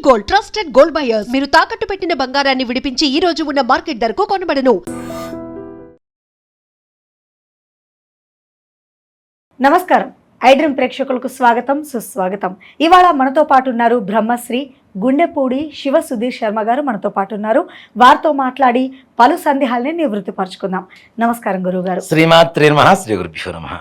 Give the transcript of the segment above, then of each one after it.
Gold, trusted gold buyers. మీరు తాకట్టు పెట్టిన బంగారాన్ని విడిపించి ఈ రోజు ఉన్న మార్కెట్ ధరకు కొనబడను. నమస్కారం. ఐడ్రీమ్ ప్రేక్షకులకు స్వాగతం, సుస్వాగతం. ఇవాళ మనతో పాటు ఉన్నారు బ్రహ్మశ్రీ గుండెపూడి శివ సుధీర్ శర్మ గారు మనతో పాటు ఉన్నారు. వారితో మాట్లాడి పలు సందేహాలని నివృత్తిపరచుకుందాం. నమస్కారం గురువుగారు. శ్రీమాత్రే నమః. శ్రీ గురుభ్యో నమః.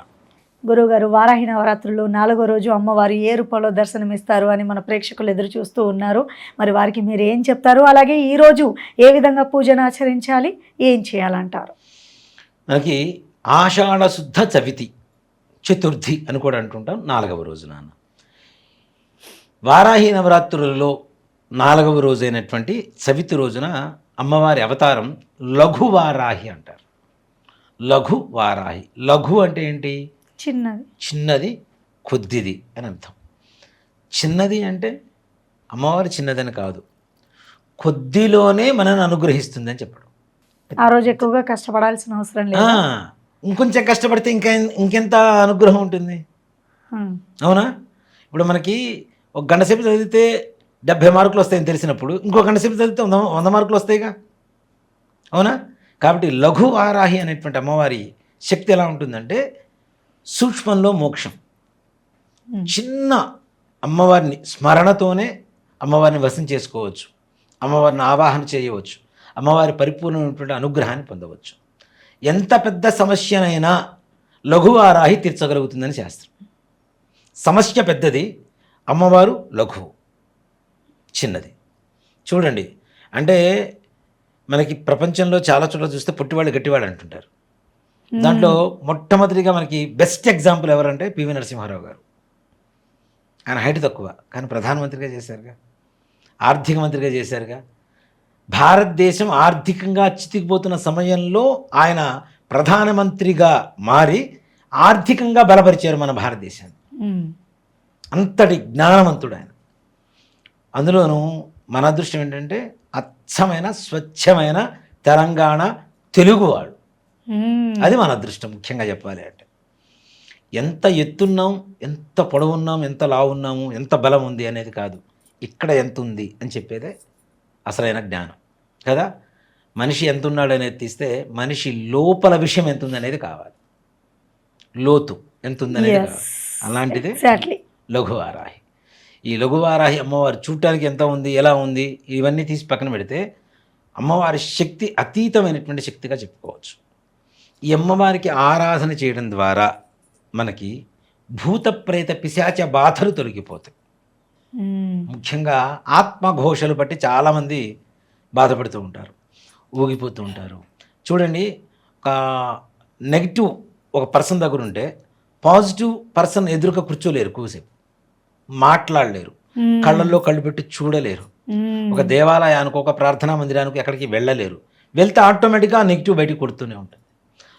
గురువుగారు, వారాహి నవరాత్రుల్లో 4వ రోజు అమ్మవారు ఏ రూపంలో దర్శనమిస్తారు అని మన ప్రేక్షకులు ఎదురు చూస్తూ ఉన్నారు. మరి వారికి మీరు ఏం చెప్తారు? అలాగే ఈరోజు ఏ విధంగా పూజను ఆచరించాలి, ఏం చేయాలంటారు? మనకి ఆషాఢ శుద్ధ చవితి, చతుర్థి అని కూడా అంటుంటాం, 4వ రోజు నాన్న. వారాహి నవరాత్రులలో 4వ రోజు అయినటువంటి చవితి రోజున అమ్మవారి అవతారం లఘు వారాహి అంటారు. లఘు వారాహి. లఘు అంటే ఏంటి? చిన్నది. చిన్నది, కొద్దిది అని అర్థం. చిన్నది అంటే అమ్మవారి చిన్నదని కాదు, కొద్దిలోనే మనల్ని అనుగ్రహిస్తుంది అని చెప్పడం. ఆ రోజు ఎక్కువగా కష్టపడాల్సిన అవసరం లేదు. ఇంకొంచెం కష్టపడితే ఇంకెంత అనుగ్రహం ఉంటుంది, అవునా? ఇప్పుడు మనకి ఒక గంట సేపు చదివితే 70 మార్కులు వస్తాయని తెలిసినప్పుడు ఇంకో గంట సేపు చదివితే 100 మార్కులు వస్తాయిగా, అవునా? కాబట్టి లఘు వారాహి అనేటువంటి అమ్మవారి శక్తి ఎలా ఉంటుందంటే సూక్ష్మంలో మోక్షం. చిన్న అమ్మవారిని స్మరణతోనే అమ్మవారిని వశం చేసుకోవచ్చు, అమ్మవారిని ఆవాహన చేయవచ్చు, అమ్మవారి పరిపూర్ణమైనటువంటి అనుగ్రహాన్ని పొందవచ్చు. ఎంత పెద్ద సమస్యనైనా లఘువారాహి తీర్చగలుగుతుందని శాస్త్రం. సమస్య పెద్దది, అమ్మవారు లఘువు, చిన్నది. చూడండి, అంటే మనకి ప్రపంచంలో చాలా చోట్ల చూస్తే పుట్టివాళ్ళు గట్టివాళ్ళు అంటుంటారు. దాంట్లో మొట్టమొదటిగా మనకి బెస్ట్ ఎగ్జాంపుల్ ఎవరంటే పివి నరసింహారావు గారు. ఆయన హైట్ తక్కువ, కానీ ప్రధానమంత్రిగా చేశారుగా, ఆర్థిక మంత్రిగా చేశారుగా. భారతదేశం ఆర్థికంగా చితికిపోతున్న సమయంలో ఆయన ప్రధానమంత్రిగా మారి ఆర్థికంగా బలపరిచారు మన భారతదేశాన్ని. అంతటి జ్ఞానవంతుడు ఆయన. అందులోనూ మన అదృష్టం ఏంటంటే అచ్చమైన స్వచ్ఛమైన తెలంగాణ తెలుగువాడు. అది మన అదృష్టం. ముఖ్యంగా చెప్పాలి అంటే ఎంత ఎత్తున్నాం, ఎంత పొడవున్నాం, ఎంత లావున్నాము, ఎంత బలం ఉంది అనేది కాదు, ఇక్కడ ఎంత ఉంది అని చెప్పేదే అసలైన జ్ఞానం కదా. మనిషి ఎంత ఉన్నాడు అనేది తీస్తే మనిషి లోపల విషయం ఎంత ఉంది అనేది కావాలి, లోతు ఎంత ఉంది అనేది కావాలి. అలాంటిదే లఘువారాహి. ఈ లఘువారాహి అమ్మవారు చూడటానికి ఎంత ఉంది, ఎలా ఉంది, ఇవన్నీ తీసి పక్కన పెడితే అమ్మవారి శక్తి అతీతమైనటువంటి శక్తిగా చెప్పుకోవచ్చు. ఈ అమ్మవారికి ఆరాధన చేయడం ద్వారా మనకి భూత ప్రేత పిశాచ బాధలు తొలగిపోతాయి. ముఖ్యంగా ఆత్మఘోషలు బట్టి చాలామంది బాధపడుతూ ఉంటారు, ఊగిపోతూ ఉంటారు. చూడండి, ఒక నెగిటివ్ ఒక పర్సన్ దగ్గర ఉంటే పాజిటివ్ పర్సన్ ఎదురుగా కూర్చోలేరు, కూసేపు మాట్లాడలేరు, కళ్ళల్లో కళ్ళు పెట్టి చూడలేరు. ఒక దేవాలయానికి, ఒక ప్రార్థనా మందిరానికి ఎక్కడికి వెళ్ళలేరు. వెళ్తే ఆటోమేటిక్గా ఆ నెగిటివ్ బయటికి కొడుతూనే ఉంటుంది.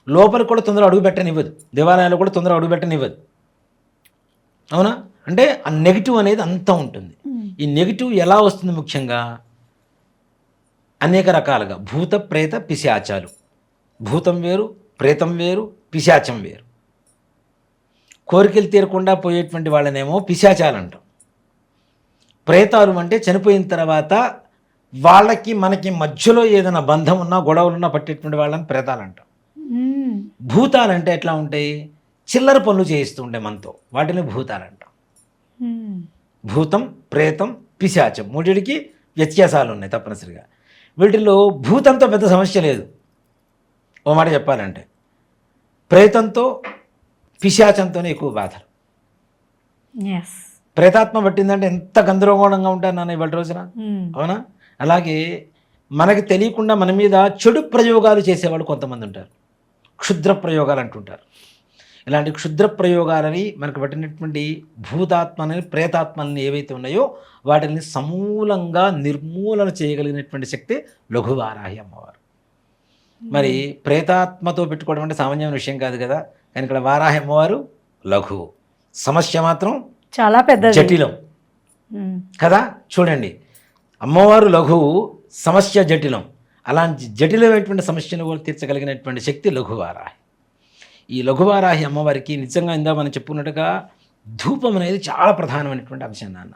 లోపలికి కూడా తొందరగా అడుగు పెట్టనివ్వదు, దేవాలయాలు కూడా తొందరగా అడుగు పెట్టనివ్వదు, అవునా? అంటే ఆ నెగిటివ్ అనేది అంతా ఉంటుంది. ఈ నెగిటివ్ ఎలా వస్తుంది? ముఖ్యంగా అనేక రకాలుగా భూత ప్రేత పిశాచాలు. భూతం వేరు, ప్రేతం వేరు, పిశాచం వేరు. కోరికలు తీరకుండా పోయేటువంటి వాళ్ళనేమో పిశాచాలు అంటాం. ప్రేతాలు అంటే చనిపోయిన తర్వాత వాళ్ళకి మనకి మధ్యలో ఏదైనా బంధం ఉన్నా, గొడవలున్నా పట్టేటువంటి వాళ్ళని ప్రేతాలు అంటాం. భూతాలంటే ఎట్లా ఉంటాయి? చిల్లర పనులు చేయిస్తూ ఉండే మనతో, వాటిని భూతాలంటాం. భూతం, ప్రేతం, పిశాచం మూడిటికి వ్యత్యాసాలు ఉన్నాయి తప్పనిసరిగా. వీటిల్లో భూతంతో పెద్ద సమస్య లేదు. ఓ మాట చెప్పాలంటే ప్రేతంతో పిశాచంతోనే ఎక్కువ బాధలు. ప్రేతాత్మ పట్టిందంటే ఎంత గందరగోళంగా ఉంటారు నాన్న ఇవాళ రోజున, అవునా? అలాగే మనకి తెలియకుండా మన మీద చెడు ప్రయోగాలు చేసేవాళ్ళు కొంతమంది ఉంటారు, క్షుద్ర ప్రయోగాలు అంటుంటారు. ఇలాంటి క్షుద్ర ప్రయోగాలని మనకు పట్టినటువంటి భూతాత్మని, ప్రేతాత్మని ఏవైతే ఉన్నాయో వాటిని సమూలంగా నిర్మూలన చేయగలిగినటువంటి శక్తి లఘువారాహి అమ్మవారు. మరి ప్రేతాత్మతో పెట్టుకోవడం అంటే సామాన్యమైన విషయం కాదు కదా. కానీ ఇక్కడ వారాహి అమ్మవారు లఘువు, సమస్య మాత్రం చాలా పెద్ద, జటిలం కదా. చూడండి, అమ్మవారు లఘువు, సమస్య జటిలం. అలాంటి జటిలమైనటువంటి సమస్యను కూడా తీర్చగలిగినటువంటి శక్తి లఘువారాహి. ఈ లఘువారాహి అమ్మవారికి నిజంగా ఇందా మనం చెప్పుకున్నట్టుగా ధూపం అనేది చాలా ప్రధానమైనటువంటి అంశం నాన్న.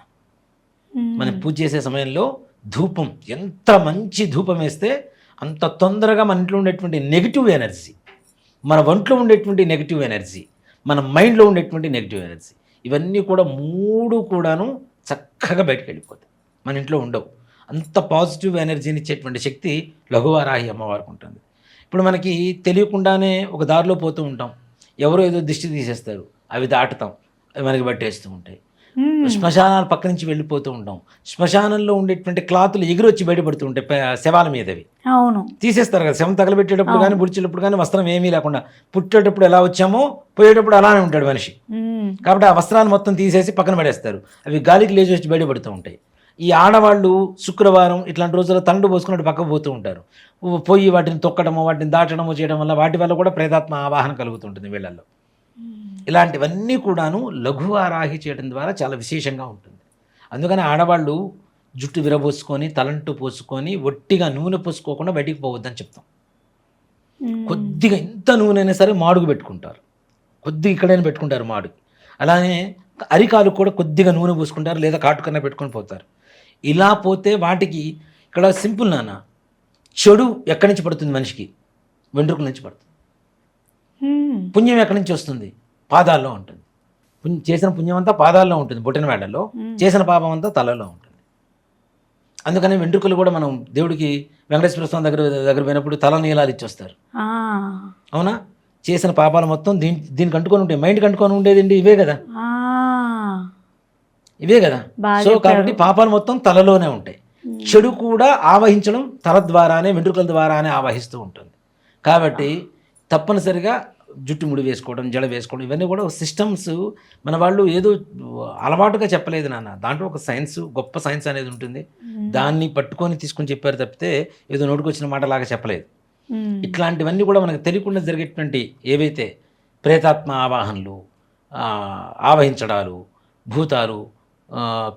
మనం పూజ చేసే సమయంలో ధూపం ఎంత మంచి ధూపం వేస్తే అంత తొందరగా మన ఇంట్లో ఉండేటువంటి నెగిటివ్ ఎనర్జీ, మన ఒంట్లో ఉండేటువంటి నెగిటివ్ ఎనర్జీ, మన మైండ్లో ఉండేటువంటి నెగిటివ్ ఎనర్జీ ఇవన్నీ కూడా మూడు కూడాను చక్కగా బయటకు వెళ్ళిపోతాయి, మన ఇంట్లో ఉండవు. అంత పాజిటివ్ ఎనర్జీని ఇచ్చేటువంటి శక్తి లఘువారాహి అమ్మవారికి ఉంటుంది. ఇప్పుడు మనకి తెలియకుండానే ఒక దారిలో పోతూ ఉంటాం, ఎవరో ఏదో దిష్టి తీసేస్తారు, అవి దాటుతాం, అవి మనకి పట్టేస్తూ ఉంటాయి. శ్మశానాల పక్క నుంచి వెళ్ళిపోతూ ఉంటాం, శ్మశానంలో ఉండేటువంటి క్లాతులు ఎగిరొచ్చి బయటపడుతూ ఉంటాయి శవాల మీదవి. అవును, తీసేస్తారు కదా, శవం తగలబెట్టేటప్పుడు కానీ బుడిచేటప్పుడు కానీ వస్త్రం ఏమీ లేకుండా, పుట్టేటప్పుడు ఎలా వచ్చామో పోయేటప్పుడు అలానే ఉంటాడు మనిషి. కాబట్టి ఆ వస్త్రాలు మొత్తం తీసేసి పక్కన పడేస్తారు, అవి గాలికి లేచి వచ్చి బయటపడుతూ ఉంటాయి. ఈ ఆడవాళ్ళు శుక్రవారం ఇట్లాంటి రోజుల్లో తండ్రి పోసుకున్నట్టు పక్కకు పోతూ ఉంటారు, పోయి వాటిని తొక్కడమో వాటిని దాటడమో చేయడం వల్ల వాటి వల్ల కూడా ప్రేతాత్మ ఆవాహన కలుగుతుంటుంది వీళ్ళల్లో. ఇలాంటివన్నీ కూడాను లఘువారాహి చేయడం ద్వారా చాలా విశేషంగా ఉంటుంది. అందుకని ఆడవాళ్ళు జుట్టు విరబోసుకొని తలంటు పోసుకొని ఒట్టిగా నూనె పోసుకోకుండా బయటికి పోవద్దని చెప్తాం. కొద్దిగా ఇంత నూనె అయినా సరే మాడుగు పెట్టుకుంటారు, కొద్దిగా ఇక్కడైనా పెట్టుకుంటారు మాడుగు. అలానే అరికాలు కూడా కొద్దిగా నూనె పోసుకుంటారు, లేదా కాటుకన్నా పెట్టుకొని పోతారు. ఇలా పోతే వాటికి ఇక్కడ సింపుల్ నాన్న, చెడు ఎక్కడి నుంచి పడుతుంది మనిషికి? వెంట్రుకల నుంచి పడుతుంది. పుణ్యం ఎక్కడి నుంచి వస్తుంది? పాదాల్లో ఉంటుంది. చేసిన పుణ్యం అంతా పాదాల్లో ఉంటుంది, బొట్టిన వేళ్లలో, చేసిన పాపం అంతా తలలో ఉంటుంది. అందుకని వెంట్రుకలు కూడా మనం దేవుడికి వెంకటేశ్వర స్వామి దగ్గర పోయినప్పుడు తల నీలాలు ఇచ్చొస్తారు. అవునా? చేసిన పాపాలు మొత్తం దీనికి అంటుకొని ఉంటాయి, మైండ్కి అంటుకొని ఉండేది ఇవే కదా, ఇవే కదా. సో కాబట్టి పాపాలు మొత్తం తలలోనే ఉంటాయి. చెడు కూడా ఆవహించడం తల ద్వారానే, వెంట్రుకల ద్వారానే ఆవహిస్తూ ఉంటుంది. కాబట్టి తప్పనిసరిగా జుట్టు ముడి వేసుకోవడం, జడ వేసుకోవడం, ఇవన్నీ కూడా సిస్టమ్స్ మన వాళ్ళు ఏదో అలవాటుగా చెప్పలేదు నాన్న. దాంట్లో ఒక సైన్స్, గొప్ప సైన్స్ అనేది ఉంటుంది. దాన్ని పట్టుకొని తీసుకొని చెప్పారు తప్పితే ఏదో నోటికొచ్చిన మాటలాగా చెప్పలేదు. ఇట్లాంటివన్నీ కూడా మనకు తెలియకుండా జరిగేటువంటి ఏవైతే ప్రేతాత్మ ఆవాహనలు, ఆవహించడాలు, భూతాలు,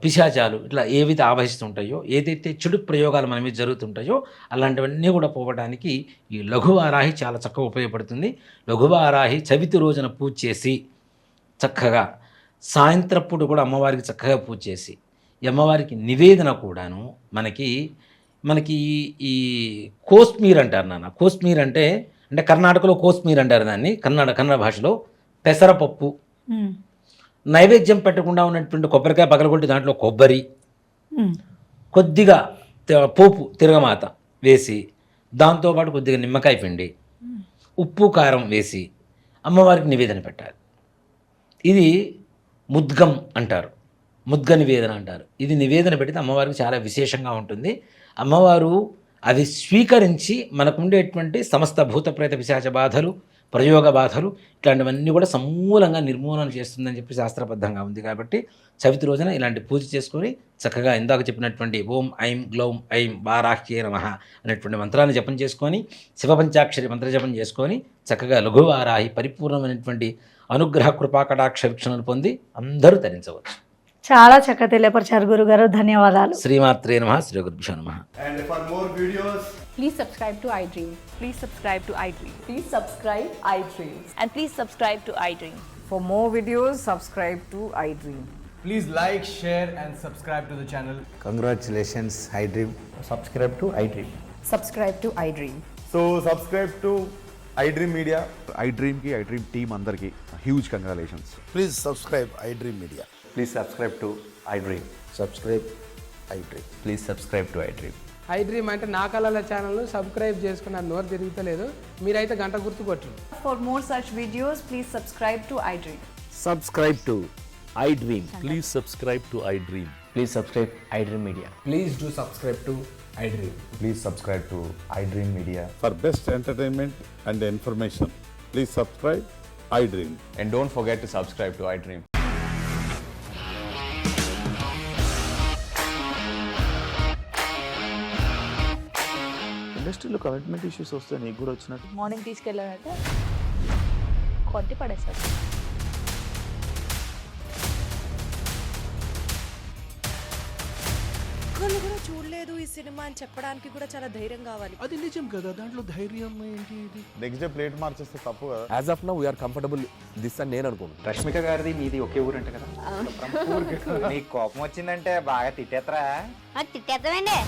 పిశాచాలు ఇట్లా ఏవైతే ఆవహిస్తుంటాయో, ఏదైతే చెడు ప్రయోగాలు మన మీద జరుగుతుంటాయో అలాంటివన్నీ కూడా పోవడానికి ఈ లఘువారాహి చాలా చక్కగా ఉపయోగపడుతుంది. లఘువారాహి చవితి రోజున పూజ చేసి చక్కగా సాయంత్రప్పుడు కూడా అమ్మవారికి చక్కగా పూజ చేసి, ఈ అమ్మవారికి నివేదన కూడాను మనకి ఈ కోస్మీర్ అంటారు నాన్న. కోస్మీర్ అంటే కర్ణాటకలో కోస్మీర్ అంటారు దాన్ని, కన్నడ భాషలో పెసరపప్పు, నైవేద్యం పెట్టకుండా ఉన్నటువంటి కొబ్బరికాయ పగలగొట్టి దాంట్లో కొబ్బరి, కొద్దిగా పోపు తిరగమాత వేసి, దాంతోపాటు కొద్దిగా నిమ్మకాయ పిండి, ఉప్పు కారం వేసి అమ్మవారికి నివేదన పెట్టాలి. ఇది ముద్గం అంటారు, ముద్గ నివేదన అంటారు. ఇది నివేదన పెడితే అమ్మవారికి చాలా విశేషంగా ఉంటుంది. అమ్మవారు అది స్వీకరించి మనకుండేటువంటి సమస్త భూత ప్రేత పిశాచ బాధలు, ప్రయోగ బాధలు ఇట్లాంటివన్నీ కూడా సమూలంగా నిర్మూలన చేస్తుందని చెప్పి శాస్త్రబద్ధంగా ఉంది. కాబట్టి చవితి రోజున ఇలాంటి పూజ చేసుకొని చక్కగా ఇందాక చెప్పినటువంటి ఓం ఐం గ్లౌం ఐం వారాహ్యే నమః అనేటువంటి మంత్రాన్ని జపం చేసుకొని, శివపంచాక్షరి మంత్ర జపం చేసుకొని చక్కగా లఘువారాహి పరిపూర్ణమైనటువంటి అనుగ్రహ కృపాకటాక్ష వీక్షణలు పొంది అందరూ తరించవచ్చు. చాలా చక్కగా తెలియపరిచారు గురుగారు, ధన్యవాదాలు. శ్రీమాత్రే నమః, శ్రీ గురుభ్యో నమః. And for more videos, Please subscribe to iDream. Please subscribe to iDream. Please subscribe iDream. And please subscribe to iDream. For more videos, subscribe to iDream. please like, share and subscribe to the channel. Congratulations, iDream. Subscribe to iDream. Subscribe to iDream. So subscribe to iDream Media. iDream ki iDream team andarki huge congratulations. Please subscribe iDream Media. Please subscribe to iDream. Subscribe iDream. Please subscribe to iDream. iDream అంటే నా కళల ఛానల్ను subscribe చేసుకున్న నోరు తిరుగుతలేదు, మీరైతే గంట గుర్తు కొట్టండి. For more such videos, please subscribe to iDream. Subscribe to iDream. Please subscribe to iDream. Please subscribe iDream Media. Please do subscribe to iDream. Please subscribe to iDream Media. For best entertainment and information, please subscribe iDream. And don't forget to subscribe to iDream. ఇండస్ట్రీలో commitment issues వస్తే నీకు కూడా వచ్చినట్టు morning తీసుకెళ్ళారంటే కొట్టి పడేస్తారు. కళ్ళు కూడా చూడలేదు ఈ సినిమా అని చెప్పడానికి కూడా చాలా ధైర్యం కావాలి. అది నిజం కదా, దాంట్లో ధైర్యం ఏంటి? ఇది నెక్స్ట్ డే ప్లేట్ మార్చేస్తే తప్పు కదా. As of now we are comfortable this అని నేను అనుకుంటున్నాను. రష్మిక గారిది మీది ఒకే ఊరంట కదా. నీకు కోపం వచ్చిందంటే బాగా తిట్టేత్తరా? తిట్టేద్దామండి.